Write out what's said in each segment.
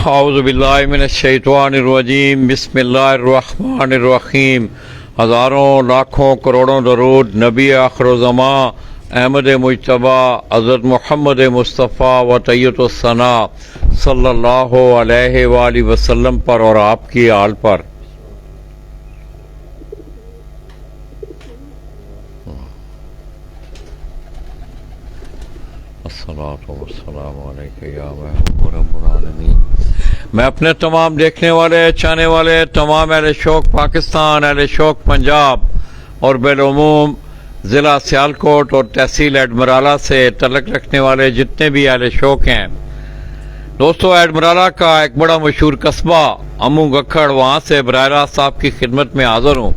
औज़ु बिल्लाहि मिनश्शैतानिर्रजीम बिस्मिल्लाहिर्रहमानिर्रहीम। हज़ारों लाखों करोड़ों दरूद नबी आखिरुज़्ज़मा अहमद मुज्तबा हज़रत मोहम्मद मुस्तफ़ा व तैय्यतुस्सना सल्लल्लाहु अलैहि वसल्लम पर और आपकी आल पर। अस्सलातु वस्सलामु अलैका या महबूब रब्बुल आलमीन। मैं अपने तमाम देखने वाले चाहने वाले तमाम अहले शौक पाकिस्तान, अहले शौक पंजाब और बिलउमूम ज़िला सियालकोट और तहसील एडमराला से तल्लुक़ रखने वाले जितने भी अहले शौक हैं दोस्तों, एडमराला का एक बड़ा मशहूर कस्बा अमू गखड़, वहाँ से बराह रास्त आपकी खिदमत में हाज़िर हूँ।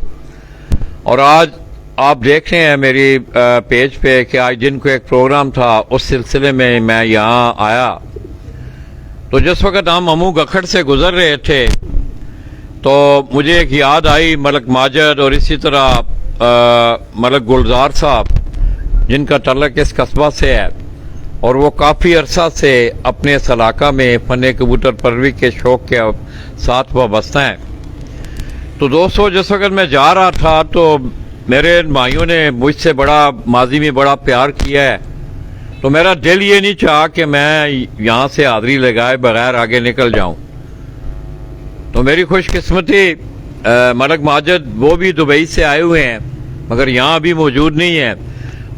और आज आप देख रहे हैं मेरी पेज पे कि आज दिन को एक प्रोग्राम था, उस सिलसिले में मैं यहाँ आया। तो जिस वक्त हम अमू गखड़ से गुजर रहे थे तो मुझे एक याद आई मलक माजिद और इसी तरह मलक गुलजार साहब जिनका तल्लुक़ इस कस्बा से है और वो काफ़ी अरसा से अपने इस इलाका में फ़न कबूतर परवरी के शौक़ के साथ वाबस्ता हैं। तो दोस्तों, जिस वक्त मैं जा रहा था तो मेरे भाइयों ने मुझसे बड़ा माजी में बड़ा प्यार किया है, तो मेरा दिल ये नहीं चाहा कि मैं यहाँ से हाज़री लगाए बगैर आगे निकल जाऊँ। तो मेरी खुशकिस्मती मलक माजिद वो भी दुबई से आए हुए हैं मगर यहाँ अभी मौजूद नहीं है।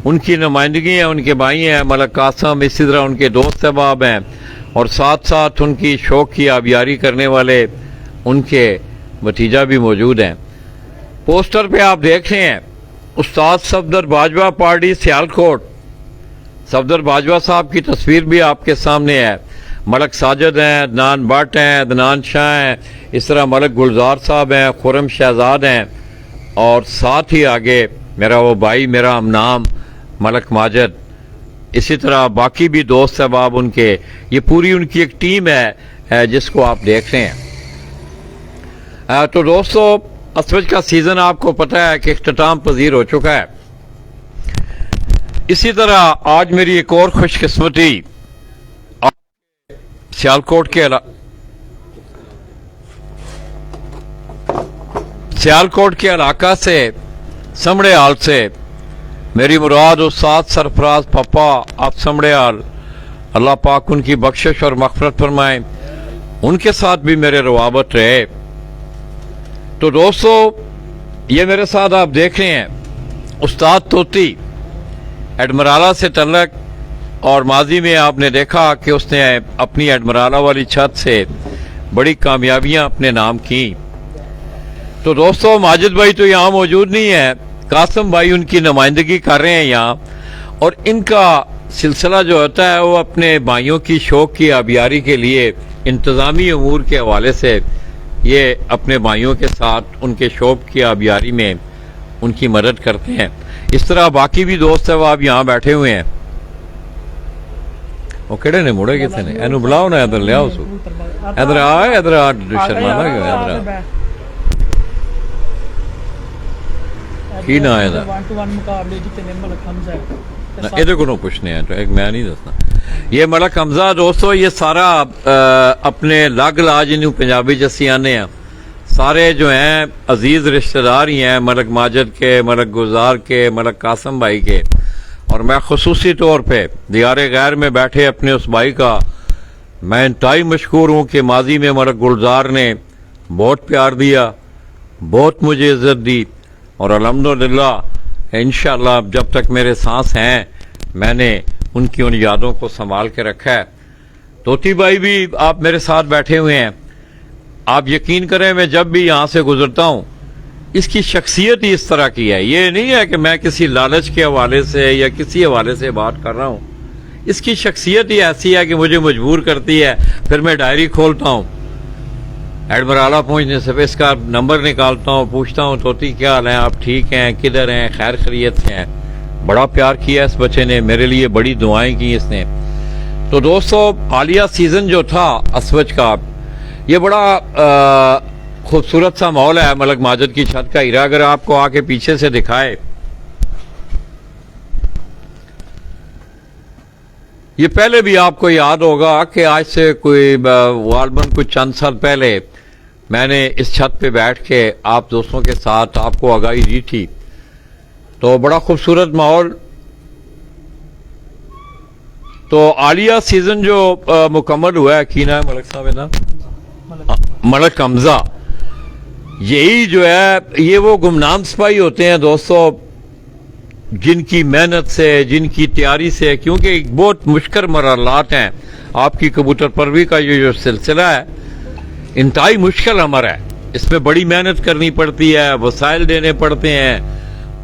उनकी नुमाइंदगी है, उनके भाई हैं मलक कासम, इसी तरह उनके दोस्त अहबाब हैं और साथ साथ उनकी शौक़ की आबियारी करने वाले उनके भतीजा भी मौजूद हैं। पोस्टर पे आप देख रहे हैं उस्ताद सफदर बाजवा पार्टी सियालकोट, सफदर बाजवा साहब की तस्वीर भी आपके सामने है। मलक साजिद हैं, अदनान भट्ट हैं, अदनान शाह हैं, इस तरह मलक गुलजार साहब हैं, खुरम शहजाद हैं और साथ ही आगे मेरा वो भाई मेरा हमनाम मलक माजिद, इसी तरह बाकी भी दोस्त अहबाब उनके, ये पूरी उनकी एक टीम है जिसको आप देख रहे हैं। तो दोस्तों, असवज का सीज़न आपको पता है कि इख्तिताम पजीर हो चुका है। इसी तरह आज मेरी एक और खुशकिस्मती सियालकोट के इलाका से समड़े हाल से मेरी मुराद उस्ताद सरफराज पप्पा आप समड़े हाल, अल्लाह पाक उनकी बख्शिश और मग़फ़िरत फरमाए, उनके साथ भी मेरे रवाबत रहे। तो दोस्तों, ये मेरे साथ आप देख रहे हैं उस्ताद तोती एडमराला से तल्लुक़, और माजी में आपने देखा कि उसने अपनी एडमराला वाली छत से बड़ी कामयाबियां अपने नाम की। तो दोस्तों, माजिद भाई तो यहाँ मौजूद नहीं है, कासम भाई उनकी नुमाइंदगी कर रहे हैं यहाँ, और इनका सिलसिला जो होता है वो अपने भाइयों की शौक़ की आबियारी के लिए इंतज़ामी अमूर के हवाले से ये अपने भाइयों के साथ उनके शौक़ की आबियारी में उनकी मदद करते हैं। इस तरह बाकी भी दोस्त है वो आप यहाँ बैठे हुए हैं। वो केड़े ने मुड़े कितने ने एनु बुलाओ ना, इधर ले आओ, इधर आ, इधर आ, शर्माना क्यों, इधर की ना है इधर को पूछने हैं तो एक मैं नहीं दसना। ये मलक हमजा दोस्तों, ये सारा अपने लग लाज इन पंजाबी जस्सी आने हैं, सारे जो हैं अजीज रिश्तेदार ही हैं मलक माजिद के, मलक गुलजार के, मलक कासम भाई के। और मैं खुसूसी तौर पे दियारे गैर में बैठे अपने उस भाई का मैं इंतहाई मशकूर हूँ कि माजी में मलक गुलजार ने बहुत प्यार दिया, बहुत मुझे इज्जत दी और अल्हम्दुलिल्लाह इंशाअल्लाह जब तक मेरे सांस हैं मैंने उनकी उन यादों को संभाल के रखा है। तोती भाई भी आप मेरे साथ बैठे हुए हैं। आप यकीन करें, मैं जब भी यहाँ से गुजरता हूँ इसकी शख्सियत ही इस तरह की है। ये नहीं है कि मैं किसी लालच के हवाले से या किसी हवाले से बात कर रहा हूँ, इसकी शख्सियत ही ऐसी है कि मुझे मजबूर करती है। फिर मैं डायरी खोलता हूँ, एडमराला पहुँचने से इसका नंबर निकालता हूँ, पूछता हूँ तोती क्या हाल है, आप ठीक हैं, किधर हैं, खैर खैरियत से हैं। बड़ा प्यार किया इस बच्चे ने, मेरे लिए बड़ी दुआएं की इसने। तो दोस्तों, हालिया सीज़न जो था असवज का, ये बड़ा खूबसूरत सा माहौल है मलक माजिद की छत का हीरा। अगर आपको आके पीछे से दिखाए یہ پہلے بھی آپ کو یاد ہوگا کہ آج سے کوئی غالباً کچھ چند سال پہلے میں نے اس چھت پہ بیٹھ کے آپ دوستوں کے ساتھ آپ کو آگاہی دی تھی، تو بڑا خوبصورت ماحول. تو عالیہ سیزن جو مکمل ہوا ہے، کی نام ہے ملک صاحب نا، ملک حمزہ، یہی جو ہے یہ وہ گمنام سپاہی ہوتے ہیں دوستو، جن کی محنت سے، جن کی تیاری سے، کیونکہ بہت مشکل مرحلات ہیں. آپ کی کبوتر پروری کا یہ جو سلسلہ ہے انتہائی مشکل عمل ہے، اس میں بڑی محنت کرنی پڑتی ہے، وسائل دینے پڑتے ہیں،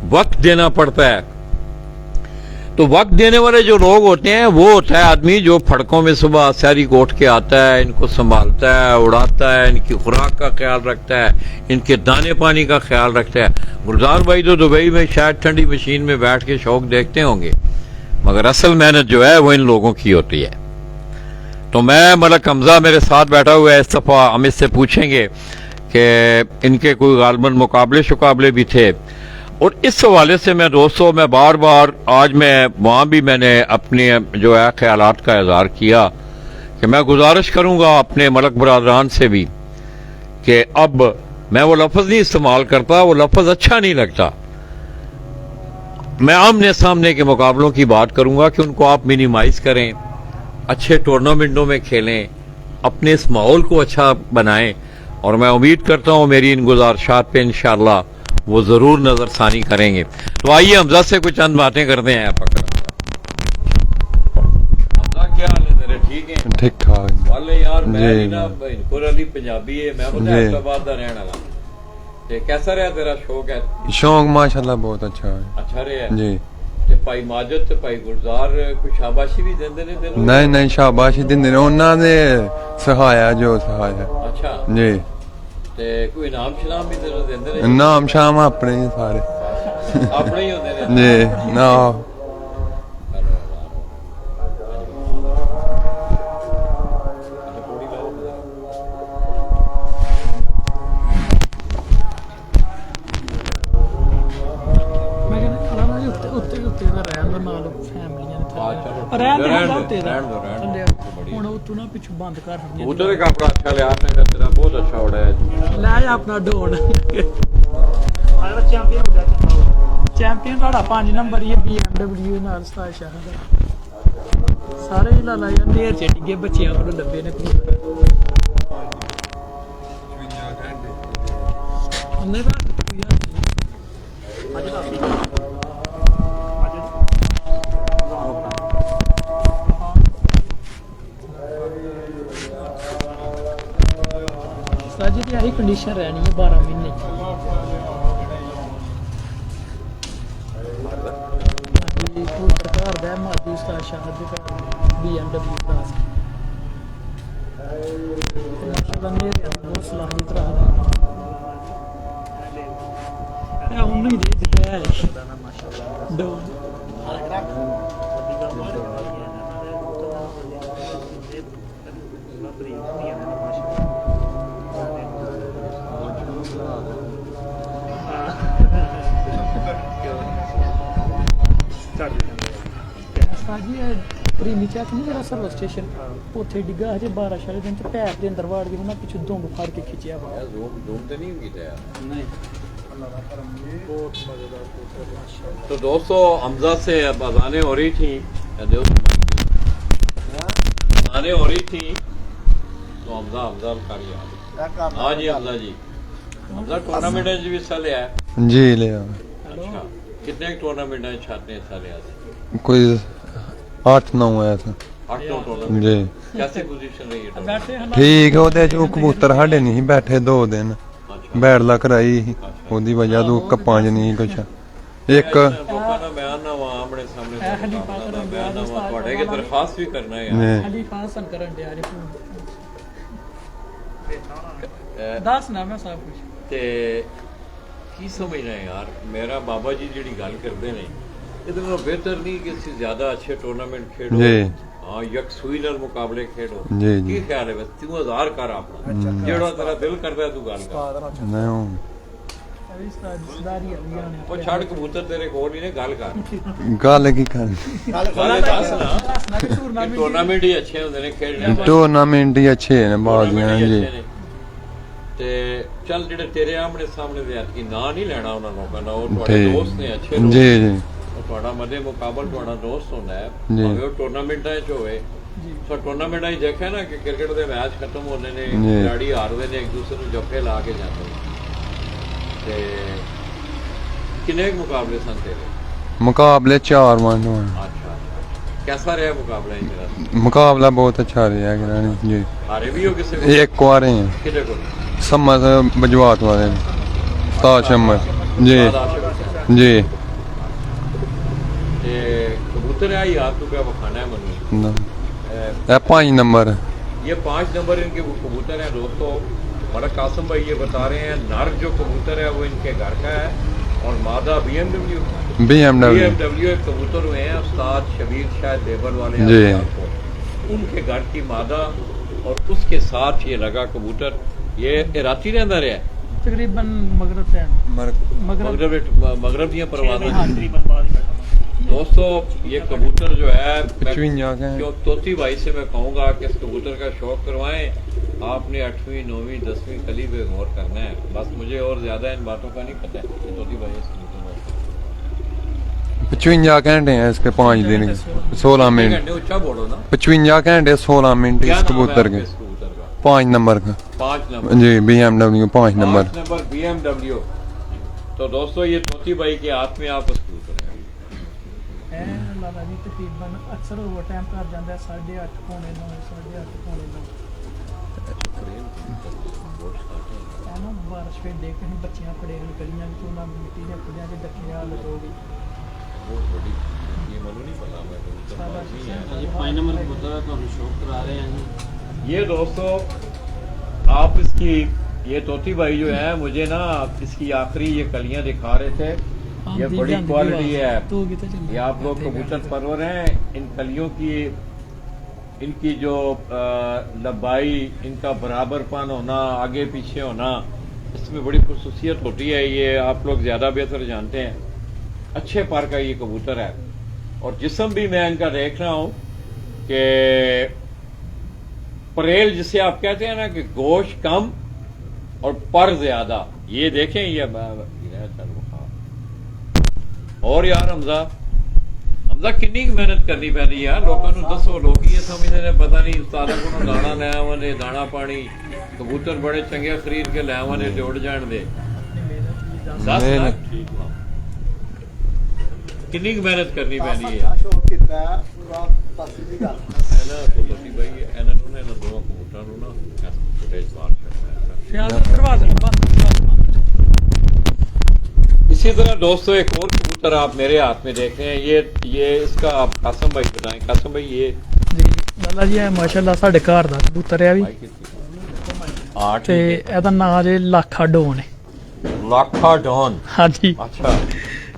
وقت دینا پڑتا ہے. تو وقت دینے والے جو لوگ ہوتے ہیں وہ ہوتا ہے آدمی جو پھڑکوں میں صبح سحری کو اٹھ کے آتا ہے، ان کو سنبھالتا ہے، اڑاتا ہے، ان کی خوراک کا خیال رکھتا ہے، ان کے دانے پانی کا خیال رکھتا ہے. گلزار بھائی تو دبئی میں شاید ٹھنڈی مشین میں بیٹھ کے شوق دیکھتے ہوں گے، مگر اصل محنت جو ہے وہ ان لوگوں کی ہوتی ہے. تو میں ملک حمزہ میرے ساتھ بیٹھا ہوا ہے، اس دفعہ ہم اس سے پوچھیں گے کہ ان کے کوئی غالباً مقابلے بھی تھے. اور اس حوالے سے میں دوستوں میں بار بار آج میں وہاں بھی میں نے اپنے جو ہے خیالات کا اظہار کیا کہ میں گزارش کروں گا اپنے ملک برادران سے بھی کہ اب میں وہ لفظ نہیں استعمال کرتا، وہ لفظ اچھا نہیں لگتا. میں آمنے سامنے کے مقابلوں کی بات کروں گا کہ ان کو آپ منیمائز کریں، اچھے ٹورنامنٹوں میں کھیلیں، اپنے اس ماحول کو اچھا بنائیں. اور میں امید کرتا ہوں میری ان گزارشات پہ انشاءاللہ وہ ضرور نظر ثانی کریں گے. تو آئیے حمزہ سے کچھ چند باتیں کرتے ہیں. حمزہ کیا حال ہے تیرے؟ ٹھیک ہیں؟ ٹھیک ٹھاک. والے یار میں نا انکور علی پنجابی ہے، میں حیدرآباد آباد دا رہن والا. تے کیسا رہا تیرا شوق ہے؟ شوق ماشاءاللہ بہت اچھا ہے. اچھا رہا جی. تے بھائی ماجد تے بھائی گلزار کوئی شاباشی بھی دیندے نے تینوں؟ نہیں شاباشی دیندے نے، انہاں نے سکھایا جو سکھایا. اچھا جی. تے کوئی انعام شنام بھی تینوں دیندے نے؟ انعام شام اپنے ہی سارے اپنے ہی ہوندے نے جی. نا ਪਿੱਛੋਂ ਬੰਦ ਕਰ ਉਧਰ ਇੱਕ ਆਪਣਾ ਅੱਛਾ ਲਿਆ ਮੈਂ ਤੇਰਾ ਬਹੁਤ ਅੱਛਾ ਉੜਿਆ ਲੈ ਜਾ ਆਪਣਾ ਡੋਨ ਚੈਂਪੀਅਨ ਤੁਹਾਡਾ 5 ਨੰਬਰ ਹੀ ਹੈ BMW ਨਾਲ ਸਤਾਰ ਸ਼ਹਿਰ ਦਾ. ਸਾਰੇ ਹੀ ਲਾਲਾ ਯਾਰ ਢੇਰ ਚ ਡਿੱਗੇ ਬੱਚਿਆਂ ਕੋਲ ਲੱਭੇ ਨੇ ਉਹਨੇ ਤਾਂ ਸਾਜੀ ਦੀ ਆਹੀ ਕੰਡੀਸ਼ਨ ਰਹਿਣੀ ਹੈ 12 ਮਹੀਨੇ. ਸਰਕਾਰ ਦਾ ਮਾਦੀ ਉਸਤਾਦ ਸ਼ਾਹਦ ਦੇ BMW ਦਾ ਮਾਸ਼ਾਅੱਲਾ ਮੇਰੇ ਬਹੁਤ ਸਲਾਹੀਅਤ ਰਹਾ ਹੈ ਉਹਨੂੰ ਹੀ ਦੇ ਦਿੱਤਾ ਹੈ ਮਾਸ਼ਾਅੱਲਾ ਦੋ ਪ੍ਰੀਮੀ ਚੱਕ ਨਹੀਂ ਜਿਹੜਾ ਸਰਵਿਸ ਸਟੇਸ਼ਨ ਉੱਥੇ ਡਿੱਗਾ ਹਜੇ 12 ਸਾਲੇ ਦਿਨ ਤੇ ਪੈਰ ਦੇ ਅੰਦਰ ਵਾੜ ਕੇ ਉਹਨਾਂ ਪਿੱਛੋਂ ਦੁੰਬ ਫੜ ਕੇ ਖਿੱਚਿਆ ਵਾ. ਜ਼ੂਮ ਤੇ ਨਹੀਂ ਕੀਤਾ ਯਾਰ. نہیں. تو دوستو حمزہ سے اب اذانیں ہو رہی تھیں، اذانیں ہو رہی تھیں تو حمزہ کاری ہاں جی حمزہ جی. حمزہ ٹورنامنٹ بھی حصہ لیا ہے؟ جی لیا. اچھا کتنے ٹورنامنٹ چھاتے ہیں حصہ لیا تھا؟ کوئی 8-9 آیا تھا. 8-9 ٹورنامنٹ. جی. کیسے پوزیشن رہی ہے؟ ٹھیک ہے. ਉਹਦੇ ਚ ਕਬੂਤਰ ਸਾਡੇ ਨਹੀਂ ਬੈਠੇ 2 ਦਿਨ ਬੈੜਲਾ ਕਰਾਈ ਸੀ, ਉਹਦੀ ਵਜ੍ਹਾ ਤੋਂ ਕੱਪਾਂ 'ਚ ਨਹੀਂ ਕੁਛ. ਇੱਕ ਲੋਕਾਂ ਦਾ ਬਿਆਨ ਨਾ ਵਾ ਆਪਣੇ ਸਾਹਮਣੇ ਬਿਆਨ ਨਾ ਵਾ ਤੁਹਾਡੇ ਕੇ ਦਰਖਾਸਤ ਵੀ ਕਰਨਾ ਹੈ ਯਾਰ. ਅਲੀ ਫਾਸਨ ਕਰਨ ਦੇ ਆਰੇ ਦੱਸ ਨਾ ਮੈਂ ਸਭ ਕੁਝ ਤੇ ਕੀ ਸਮਝਣਾ ਯਾਰ ਮੇਰਾ ਬਾਬਾ ਜੀ ਜਿਹੜੀ ਗੱਲ ਕਰਦੇ ਨੇ ਇਹਦੇ ਨਾਲੋਂ ਬਿਹਤਰ ਨਹੀਂ ਕਿ ਅਸੀਂ ਜ਼ਿਆਦਾ ਅੱਛੇ ਟੂਰਨਾਮੈਂਟ ਖੇਡੋ ਜੀ. ਹਾਂ ਯਕਸੂਈ ਨਾਲ ਮੁਕਾਬਲੇ ਖੇਡੋ. ਜੀ ਜੀ. ਕੀ ਖਿਆਲ ਹੈ ਬਸ ਤੂੰ ਹਜ਼ਾਰ ਕਰ ਆਪਣਾ ਜਿਹੜਾ ਤੇਰਾ ਦਿਲ ਕਰਦਾ ਤੂੰ ਗੱਲ ਕਰ. ਨਹੀਂ ਰਿਸ਼ਤੇਦਾਰੀ ਆ ਵੀ ਜਾਣੇ ਉਹ ਛੱਡ ਕਬੂਤਰ ਤੇਰੇ ਕੋਲ ਹੀ ਨੇ, ਗੱਲ ਕਰ। ਗੱਲ ਕੀ ਕਰ ਗੱਲ ਦੱਸ ਨਾ ਕਿ ਟੂਰਨਾਮੈਂਟ ਹੀ ਅੱਛੇ ਹੁੰਦੇ ਨੇ ਖੇਡਣੇ, ਟੂਰਨਾਮੈਂਟ ਹੀ ਅੱਛੇ ਨੇ ਬਾਜ਼ੀਆਂ ਜੀ। ਤੇ ਚੱਲ ਜਿਹੜੇ ਤੇਰੇ ਆਮਣੇ ਸਾਹਮਣੇ ਦੇ ਐਤਕੀ ਨਾਂ ਨਹੀਂ ਲੈਣਾ ਉਹਨਾਂ ਲੋਕਾਂ ਦਾ, ਉਹ ਤੁਹਾਡੇ ਦੋਸਤ ਨੇ, ਅੱਛੇ ਲੋਕ ਜੀ ਜੀ। ਉਹ ਤੁਹਾਡਾ ਮਦੇ ਮੁਕਾਬਲ ਤੁਹਾਡਾ ਦੋਸਤ ਹੁੰਦਾ ਹੈ, ਜੀ। ਭਾਵੇਂ ਉਹ ਟੂਰਨਾਮੈਂਟਾਂ 'ਚ ਹੋਵੇ। ਸੋ ਟੂਰਨਾਮੈਂਟਾਂ 'ਚ ਦੇਖਿਆ ਨਾ ਕਿ ਕ੍ਰਿਕਟ ਦੇ ਮੈਚ ਖਤਮ ਹੁੰਦੇ ਨੇ, ਖਿਡਾਰੀ ਹਾਰਦੇ ਨੇ, ਇੱਕ ਦੂਸਰੇ ਨੂੰ ਜੱਫੇ ਲਾ ਕੇ ਜਾਂਦੇ ਨੇ। ਤੇ ਕਿੰਨੇ ਮੁਕਾਬਲੇ ਸਨ ਤੇਰੇ? ਮੁਕਾਬਲੇ 4-1 ਹੋਣ। ਅੱਛਾ, कैसा रहा मुकाबला है मेरा? मुकाबला बहुत अच्छा रहा गिरानी जी। हारे भी हो किसी को? एक को हारे हैं, किधर को? सम्मत बजवात वाले ताज अहमद जी जी। ये कबूतर है यार, तू क्या बखाना है मनु? 5 नंबर। ये 5 नंबर इनके कबूतर हैं दोस्तों। मलक कासिम भाई ये बता रहे हैं नर जो कबूतर है वो इनके घर का है और मादा BMW एक कबूतर हुए हैं उस्ताद शबीर शाह देवर वाले जी। उनके घर की मादा और उसके साथ ये लगा कबूतर। ये राती के अंदर है तकरीबन मगरब टाइम मगरब दियां परवाज़ें। दोस्तों ये कबूतर जो है क्यों तोती भाई से मैं कहूँगा कि इस कबूतर का शौक करवाएं। आपने 8वीं 9वीं 10वीं कली पे गौर करना है, बस मुझे और ज्यादा इन बातों का नहीं पता है कि तोती भाई इस कबूतर 55 घंटे हैं इसके 5 दिन के 16 मिनट। ऊंचा बोलो ना। 55 घंटे 16 मिनट इस कबूतर के। 5 नंबर का 5 नंबर जी BMW 5 नंबर BMW। तो दोस्तों ये तोती भाई के हाथ में आप ਲਾਲਾ ਜੀ ਤਕਰੀਬਨ ਅਕਸਰ ਓਵਰ ਟਾਈਮ ਕਰ ਜਾਂਦਾ 8:30 ਪੌਣੇ 9 8:30 ਪੌਣੇ 9 ਨਾ ਬਾਰਿਸ਼ ਫਿਰ ਦੇਖ ਕੇ ਬੱਚਿਆਂ ਖੜੇ ਹਨ ਗਲੀਆਂ ਵਿੱਚ, ਉਹਨਾਂ ਮਿੱਟੀ ਦੇ ਖੁੱਡਿਆਂ 'ਚ ਡੱਕੇ ਹਾਲਤ ਹੋ ਗਈ। बहुत बड़ी ये मनु नहीं पता मैं ये 5 नंबर कबूतर है, तो हम शौक करा रहे हैं। ये दोस्तों आप इसकी ये तोती भाई जो है मुझे ना इसकी आखिरी ये कलियां दिखा रहे थे। ये बड़ी क्वालिटी है। ये आप लोग कबूतर परवर हैं, इन कलियों की इनकी जो लंबाई, इनका बराबरपन होना, आगे पीछे होना, इसमें बड़ी खुसूसियत होती है। ये आप लोग ज्यादा बेहतर जानते हैं। अच्छे पर का ये कबूतर है और जिस्म भी मैं इनका देख रहा हूं कि परेल जिसे आप कहते हैं ना कि गोश्त कम और पर ज्यादा। ये देखें ये और यार हमजा किन्नी मेहनत करनी पैंदी यार। लोगों को दसो, लोग ये समझते ने पता नहीं उस्तादा को दाना लै आवे, दाना पानी, कबूतर बड़े चंगे खरीद के लै आवे ते उड़ जाण दे। किन्नी मेहनत करनी पैंदी है। इसी तरह दोस्तों एक और कबूतर आप मेरे हाथ में देख रहे हैं। ये इसका आप कासिम भाई बताएं। कासिम भाई ये ਜੀ ਲਾਲਾ ਜੀ ਇਹ ਮਾਸ਼ਾਅੱਲਾ ਸਾਡੇ ਘਰ ਦਾ ਕਬੂਤਰ ਹੈ ਵੀ ਤੇ ਇਹਦਾ ਨਾਂ ਜੇ ਲਾਖਾ ਡੋਨ ਹੈ। लाखा डॉन। ਹਾਂਜੀ अच्छा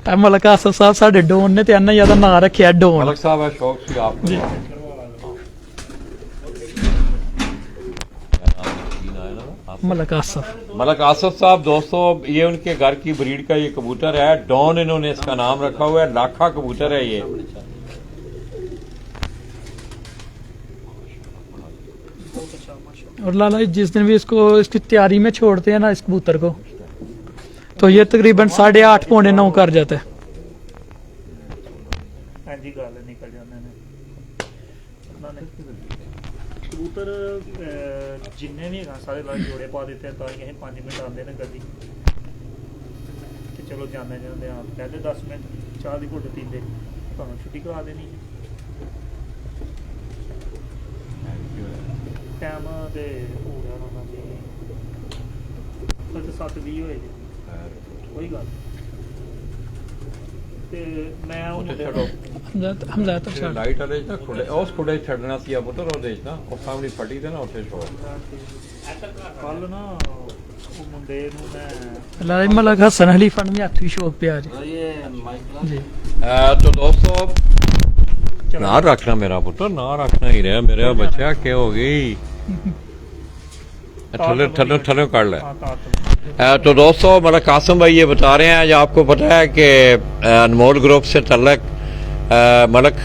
ਇਹ ਮਲਕ ਆਸਫ ਸਾਹਿਬ ਸਾਡੇ ਡੋਨ ਨੇ ਤੇ ਇਹਨਾਂ ਜਿਆਦਾ ਨਾਂ ਰੱਖਿਆ ਡੋਨ। मलक साहब है शौक से आप जी। मलक आसफ। मलक आसफ साहब दोस्तों ये उनके घर की ब्रीड का ये कबूतर है डॉन, इन्होंने इसका नाम रखा हुआ है। लाखा कबूतर है ये। और लाला जी जिस दिन भी इसको इसकी तैयारी में छोड़ते हैं ना इस कबूतर को, तो ये तकरीबन 8:30 पौने 9 कर जाता है। निकल जाते हैं कबूतर जिन्ने भी है सारे लाइन जोड़े पा देते हैं, ताकि 5 मिनट आते हैं गड्डी चलो जाने जाते हैं। पहले 10 मिनट चाह की घुट पीते तो छुट्टी करा देनी टाइम तो हो गया होना चाहिए 7:20 होए कोई गल ਤੇ ਮੈਂ ਉਹਨੂੰ ਹਮਜ਼ਾ ਤਾਂ ਛੱਡ ਲਾਈਟ ਵਾਲੇ ਨਾ ਖੁੱਲੇ ਉਸ ਖੁੱਲੇ ਛੱਡਣਾ ਸੀ ਆ ਪੁੱਤਰ ਉਹਦੇ ਚ ਨਾ ਉਹ ਸਾਹਮਣੇ ਫੱਟੀ ਤੇ ਨਾ ਉੱਥੇ ਛੋੜ ਕੱਲ ਨਾ ਉਹ ਮੁੰਡੇ ਨੂੰ ਮੈਂ ਲਾਲਾ ਜੀ ਮਲਕ ਹਸਨ ਅਲੀ ਫਨ में हथ भी शौक पे आज जी। तो दोस्तों ना रखना मेरा पुत्र, ना रखना ही रहा मेरा बच्चा क्या हो गई। थलों काट लें। हाँ तार तलो। तो दोस्तों मतलब कासिम भाई ये बता रहे हैं, जो आपको पता है कि अनमोल ग्रुप से तल्लक मलक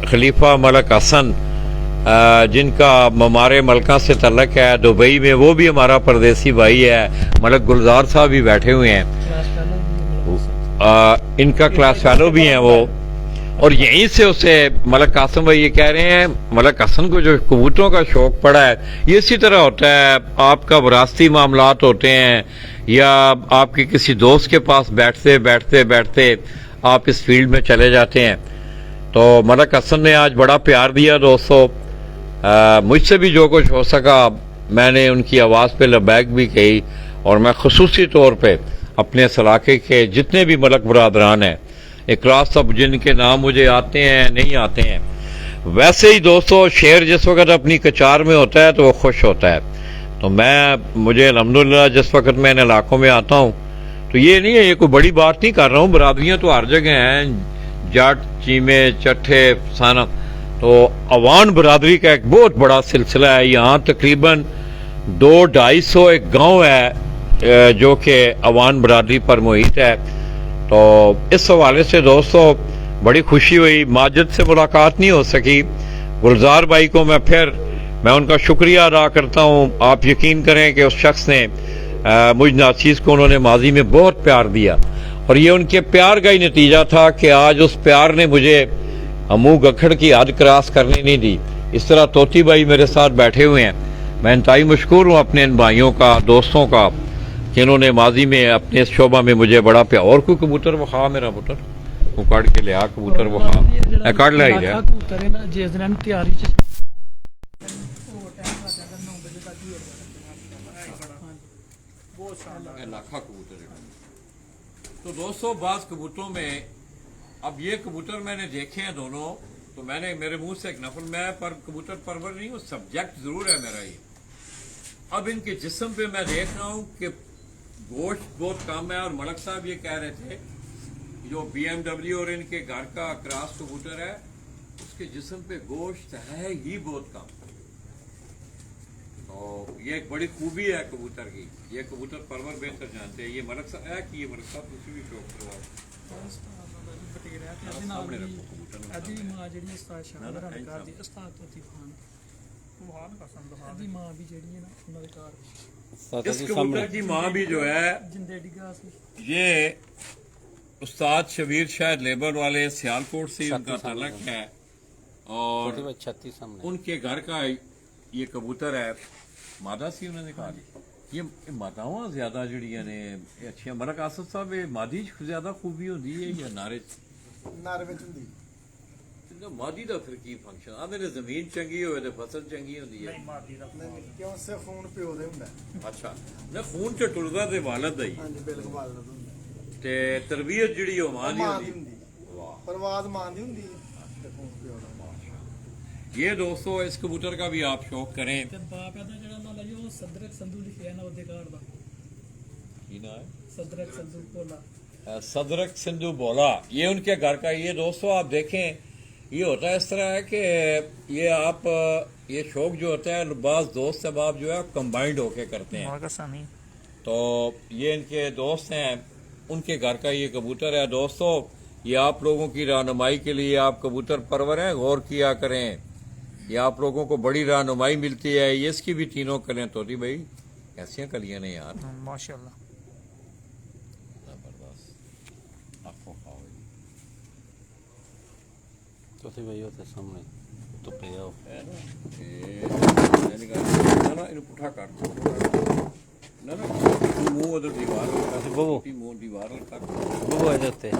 खलीफा मलक हसन जिनका हमारे मलका से तल्लक है दुबई में, वो भी हमारा परदेसी भाई है। मलक गुलजार साहब भी बैठे हुए हैं, इनका क्लास फेलो भी हैं वो। और यहीं से उसे मलक कासिम भाई ये कह रहे हैं, मलक हसन को जो कबूतरों का शौक पड़ा है, ये इसी तरह होता है। आपका विरासती मामलात होते हैं या आपके किसी दोस्त के पास बैठते बैठते बैठते आप इस फील्ड में चले जाते हैं। तो मलक हसन ने आज बड़ा प्यार दिया दोस्तों, मुझसे भी जो कुछ हो सका मैंने उनकी आवाज़ पे लबैक भी कही। और मैं खुसूसी तौर पे अपने इस इलाके के जितने भी मलक बरादरान हैं, इकरास सब जिनके नाम मुझे आते हैं नहीं आते हैं, वैसे ही दोस्तों शेर जिस वक्त अपनी कचार में होता है तो वो खुश होता है। तो मुझे अल्हम्दुलिल्लाह जिस वक्त मैं इन इलाकों में आता हूँ तो ये नहीं है, ये कोई बड़ी बात नहीं कर रहा हूँ, बरादरियाँ तो हर जगह हैं, जाट चीमे चट्ठे फसाना। तो अवान बरादरी का एक बहुत बड़ा सिलसिला है। यहाँ तकरीबन 200-250 एक गांव है जो कि अवान बरादरी पर मुहित है। तो इस हवाले से दोस्तों बड़ी खुशी हुई, माजिद से मुलाकात नहीं हो सकी। गुलजार भाई को मैं उनका शुक्रिया अदा करता हूँ। आप यकीन करें कि उस शख्स ने मुझ नाचीज़ को उन्होंने माजी में बहुत प्यार दिया, और ये उनके प्यार का ही नतीजा था कि आज उस प्यार ने मुझे मुँह गखड़ की हद क्रॉस करने नहीं दी। इस तरह तोती भाई मेरे साथ बैठे हुए हैं, मैं इंतहाई मशकूर हूँ अपने इन भाइयों का, दोस्तों का, जिन्होंने माजी में अपने इस शोबा में मुझे बड़ा प्यार। और कोई कबूतर वखा मेरा पुत्र वो काट के लिया, कबूतर वखा काट लिया ही है। कबूतर है ना जिस दिन तैयारी च लाखा कबूतर है। तो दोस्तों बाज कबूतरों में अब ये कबूतर मैंने देखे हैं दोनों, तो मैंने मेरे मुंह से एक नफल, मैं पर कबूतर परवर नहीं हूँ, सब्जेक्ट जरूर है मेरा ये। अब इनके जिस्म पे मैं देख रहा हूँ कि गोश्त बहुत कम है, और मलक साहब ये कह रहे थे जो BMW और इनके घर का क्रॉस कबूतर है उसके जिस्म पे गोश्त है ही बहुत कम। तो ये एक बड़ी खूबी है कबूतर की, ये कबूतर परवर बेहतर जानते हैं। ये मलक साहब है कि ये मलक साहब तुसी भी शौक करवाओ। अदी मां जेडी उस्ताद शाह रनकार दी उस्ताद तोती खान सुभान कसम अदी मां भी जेडी है ना उन्हां दे घर इस कबूतर की मां भी जो है जिंदे डिगा सी, ये उस्ताद शबीर शायद लेबर वाले सियालकोट से उनका ताल्लुक है, और उनके घर का ये कबूतर है। मादा सी उन्होंने कहा ये मादावां ज्यादा जड़ियां ने अच्छियां। मलक आसफ साहब ये मादी ज्यादा खूबी होती है या नारे विच हुंदी? मादी का फिर की फंक्शन आंदे ने जमीन चंगी होवे ते फसल चंगी होंदी है। नहीं मादी दा क्यों से खून पिओ दे हुंदा? अच्छा ना खून च टुरदा ते वालद दा ही हां जी बिल्कुल वालद हुंदा ते तरबियत जड़ी हो मां दी मां होंदी। दी हुंदी, वाह परवाज मां दी हुंदी ते खून पिओ दा। ये दोस्तों इस कबूतर का भी आप शौक करें। ते बाप दा जेड़ा नाला जो सदरक संधू लिखिया ना ओदे घर दा की ना है सदरक संधू बोला सदरक सिंधु बोला, ये उनके घर का। ये दोस्तों आप देखें ये होता है इस तरह है कि ये आप ये शौक जो होता है बाज दोस्त अहबाब जो है कंबाइंड होके करते हैं। तो ये इनके दोस्त हैं, उनके घर का ये कबूतर है। दोस्तों ये आप लोगों की रहनुमाई के लिए आप कबूतर परवर हैं, गौर किया करें, ये आप लोगों को बड़ी रहनुमाई मिलती है। ये इसकी भी तीनों कलें तोती भाई कैसी कलियां ने यार माशाल्लाह। जबरदस्त। आपको खाओ तोते भाई होते सामने तो पे आओ ना इन पुठा कर ना मुंह उधर दीवार मुंह दीवार कर वो आ जाते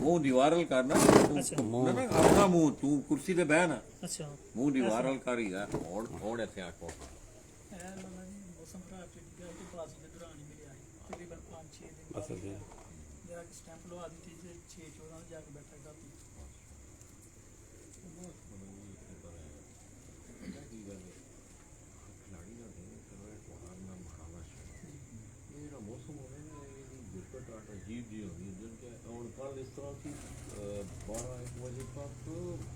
मुंह दीवार करना ना अपना मुंह तू कुर्सी पे बह ना अच्छा मुंह दीवार कर ही है और ऐसे आंखों है नाला जी मौसम खराब च डिगा के बाजी के दौरान ही मिले तकरीबन 5-6 दिन बस अभी जरा कि स्टैंप लगा दी थी 6-14 जाके बैठा गाती अजीब जी होगी और कल इस तरह की 12-1 बजे तक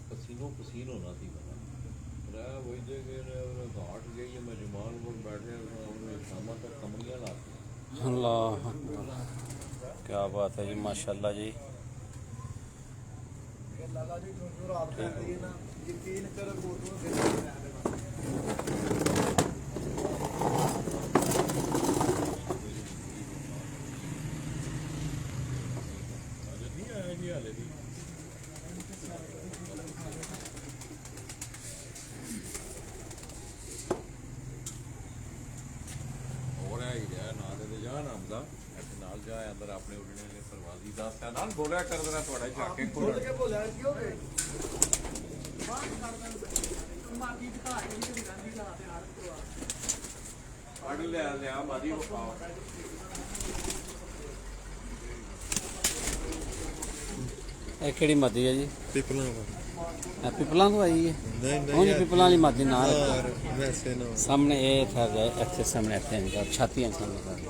पसीनों पसीन होना थी बना वही जगह घाट गई मैं जमाल पर बैठे बात है जी, माशाल्लाह जी। ਇਹ ਲਾਲਾ ਜੀ ਜੋ ਰਾਤ ਪੈਂਦੀ ਹੈ ਨਾ ਯਕੀਨ ਕਰ ਫੋਟੋ ਦੇ ਹੋ ਰਿਹਾ ਹੀ ਰਿਹਾ ਨਾਲ ਦੇ ਜਾਨ ਆਮਦਾ ਨਾਲ ਜਾ ਅੰਦਰ ਆਪਣੇ ਉਡਣੇ ਦੇ ਪਰਵਾਜ਼ੀ ਦਾਸਤਾਂ ਨਾਲ ਬੋਲਿਆ ਕਰ ਦੇਣਾ ਤੁਹਾਡਾ ਝਾਕੇ ਕੋਲ ਕੇ ਬੋਲਿਆ ਕੀ ਹੋ ਗਏ ਅੜ ਲਿਆ ਮਾਦੀ ਉਹ ਪਾਓ ਇਹ ਕਿਹੜੀ ਮਾਦੀ ਹੈ ਜੀ? ਪਿਪਲਾਂ ਇਹ ਪਿਪਲਾਂ ਤੋਂ ਆਈ ਹੈ? ਨਹੀਂ ਉਹ ਜੀ ਪਿਪਲਾਂ ਵਾਲੀ ਮਾਦੀ ਨਾ ਵੈਸੇ ਨਾ ਸਾਹਮਣੇ ਇਹ ਥਾ ਗਏ ਇੱਥੇ ਸਾਹਮਣੇ ਇੱਥੇ ਅੰਦਰ ਛਾਤੀਆਂ ਸਾਹਮਣੇ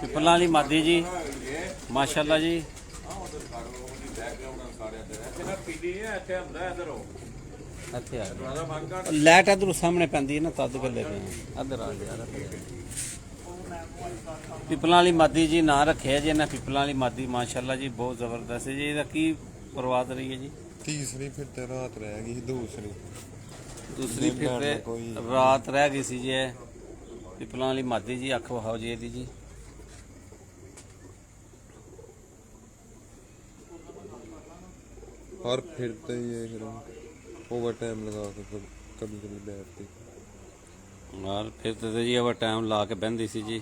ਪਿਪਲਾਂ ਵਾਲੀ ਮਾਦੀ ਜੀ, ਮਾਸ਼ਾਅੱਲਾ ਜੀ। ਪੀਲੀ ਹੈ ਇੱਥੇ ਹੁੰਦਾ ਇੱਧਰ ਹੋ ਇੱਥੇ ਆ ਤੁਹਾਡਾ ਮੰਗ ਕਰ ਲਾਈਟ ਇਧਰੋਂ ਸਾਹਮਣੇ ਪੈਂਦੀ ਹੈ ਨਾ, ਤਦ ਕਰ ਲੈ ਪਏ ਇੱਧਰ ਆ ਗਿਆ। ਪਿਪਲਾਂ ਵਾਲੀ ਮਾਦੀ ਜੀ ਨਾਂ ਰੱਖਿਆ ਜੀ ਇਹਨਾਂ, ਪਿਪਲਾਂ ਵਾਲੀ ਮਾਦੀ ਮਾਸ਼ਾਅੱਲਾ ਜੀ, ਬਹੁਤ ਜ਼ਬਰਦਸਤ ਹੈ ਜੀ। ਇਹਦਾ ਕੀ ਪਰਵਾਦ ਰਹੀ ਹੈ ਜੀ? ਤੀਸਰੀ ਫਿਰ ਤੇ ਰਾਤ ਰਹਿ ਗਈ ਦੂਸਰੀ ਫਿਰ ਤੇ ਰਾਤ ਰਹਿ ਗਈ ਸੀ ਜੀ। ਇਹ ਪਿਪਲਾਂ ਵਾਲੀ ਮਾਦੀ ਜੀ, ਅੱਖ ਵਹਾਓ ਜੀ ਇਹਦੀ ਜੀ। और फिरते ही है फिर ओवर टाइम लगा के कभी कभी बैठती और फिर तो जी ओवर टाइम ला के बहती सी जी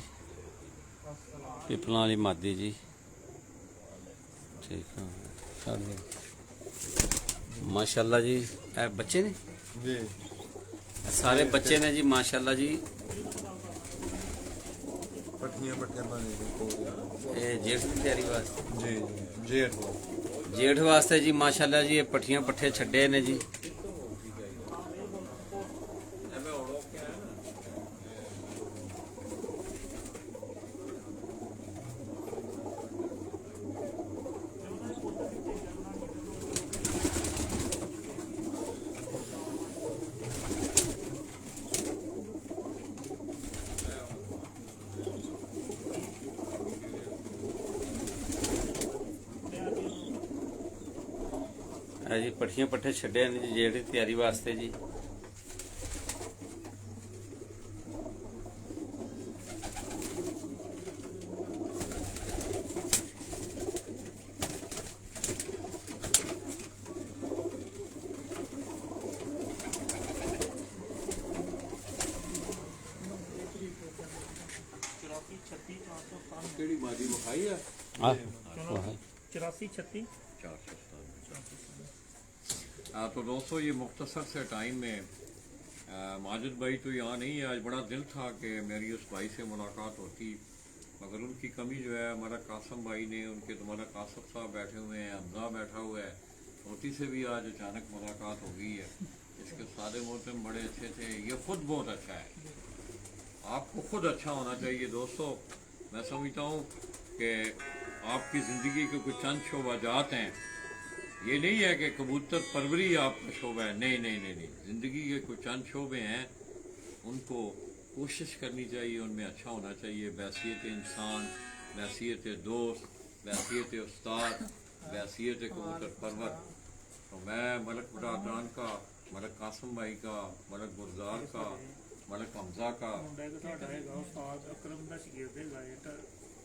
पिपलों वाली मादी जी। ठीक है माशाल्लाह जी। ए बच्चे ने जी सारे बच्चे ने जी माशाल्लाह जी। पट्टियां पट्टियां बनी थी ये जेठ की तैयारी वास्ते जी जेठ जेठ वास्ते जी माशाल्लाह जी। ये पट्ठियां पट्ठे छड्डे ने जी। जी पट्ठियां पट्ठे छड्डे ने जी जेठ की तैयारी वास्ते जी। ਕਿਹੜੀ ਮਾਦੀ ਵਿਖਾਈ ਆ? हाँ 84 36 तो दोस्तों ये मुख्तसर से टाइम में माजिद भाई तो यहाँ नहीं है। आज बड़ा दिल था कि मेरी उस भाई से मुलाकात होती, मगर उनकी कमी जो है हमारा कासम भाई ने, उनके तुम्हारा कासम साहब बैठे हुए हैं, हमजा बैठा हुआ है, मोती से भी आज अचानक मुलाकात हो गई है। इसके सादे मोहतरम बड़े अच्छे थे, ये खुद बहुत अच्छा है। आपको खुद अच्छा होना चाहिए दोस्तों। मैं समझता हूँ कि आपकी ज़िंदगी के कुछ चंद शोबाजात हैं। ये नहीं है कि कबूतर परवरी आपका शोबा है, नहीं नहीं नहीं नहीं। ज़िंदगी के कुछ चंद शोबे हैं, उनको कोशिश करनी चाहिए, उनमें अच्छा होना चाहिए। बैसियत इंसान, बैसियत दोस्त, बैसियत उस्ताद, बैसियत कबूतर परवर। तो मैं मलक बरादरान का, मलक कासम भाई का, मलक गुलजार का, मलक हमजा का ਮੁੰਡਾ ਇੱਕ ਸਾਡਾ ਹੈਗਾ ਉਸਤਾਦ ਅਕਰਮ ਦਾ ਸ਼ਾਗਿਰਦ ਹੈਗਾ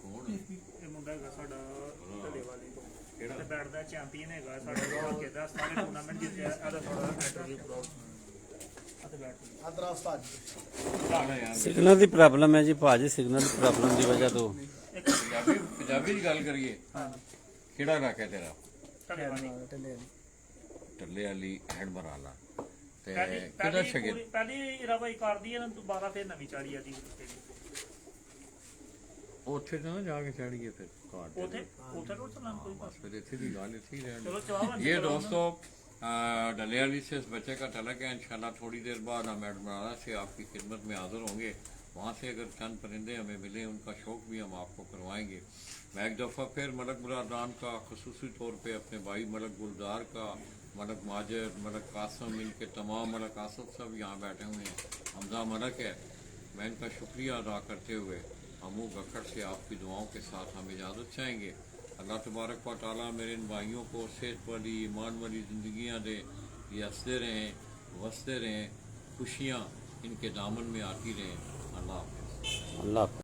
कौन ਇਹ ਮੁੰਡਾ ਹੈਗਾ ਸਾਡਾ ਢੱਲੇ ਵਾਲੀ ਤੋਂ ਕਿਹੜਾ? ਤੇ ਬੈਠਦਾ ਚੈਂਪੀਅਨ ਹੈਗਾ ਸਾਡਾ ਹਲਕੇ ਦਾ, ਸਾਰੇ ਟੂਰਨਾਮੈਂਟ ਜਿੱਤਿਆ। ਇਹਦਾ ਥੋੜਾ ਇੰਟਰਵਿਊ ਕਰਾਓ ਅਤੇ ਬੈਠ ਅੰਦਰ ਉਸਤਾਦ ਜੀ सिग्नल की प्रॉब्लम है जी भाजी। सिग्नल की प्रॉब्लम की वजह तो पंजाबी की गल करिए। किहड़ा इलाका है तेरा? ਢੱਲੇ ਵਾਲੀ टल्ले वाली हैड मराला ते ਪਹਿਲੀ किहड़ा शगिर ਪਹਿਲੀ ਰਵਾਈ ਕਰਦੀ ਹੈ ਨਾ ਦੁਬਾਰਾ ਫਿਰ ਨਵੀਂ ਚਾੜੀ ਆ ਦੀ ਉੱਥੇ ਨਾ ਜਾ ਕੇ ਚੜੀਏ ਫਿਰ ਕਾਰਡ ਉਥੇ ਉਥੇ ਰੋਟ ਚਲਾਨ ਕੋਈ बस फिर इतनी भी गाल इतनी ਚਲੋ रहने। ਜਵਾਬ ये दोस्तों डलियाली से इस बच्चे का तलक है। इंशाल्लाह थोड़ी देर बाद हम एडमराला से आपकी खिदमत में हाजिर होंगे। वहाँ से अगर चंद परिंदे हमें मिले, उनका शौक भी हम आपको करवाएंगे। मैं एक दफ़ा फिर मलक बरादरान का खसूसी तौर पे अपने भाई मलक गुलजार का, मलक माजिद, मलक कासम, इनके तमाम मलक आसद सब यहाँ बैठे हुए हैं, हमजा मलक है, मैं इनका शुक्रिया अदा करते हुए हमू गखड़ से आपकी दुआओं के साथ हम इजाज़त चाहेंगे। اللہ تبارک و تعالیٰ میرے ان بھائیوں کو صحت والی ایمان والی زندگیاں دے، یہ ہنستے رہیں، وستے رہیں، خوشیاں ان کے دامن میں آتی رہیں۔ اللہ حافظ۔ اللہ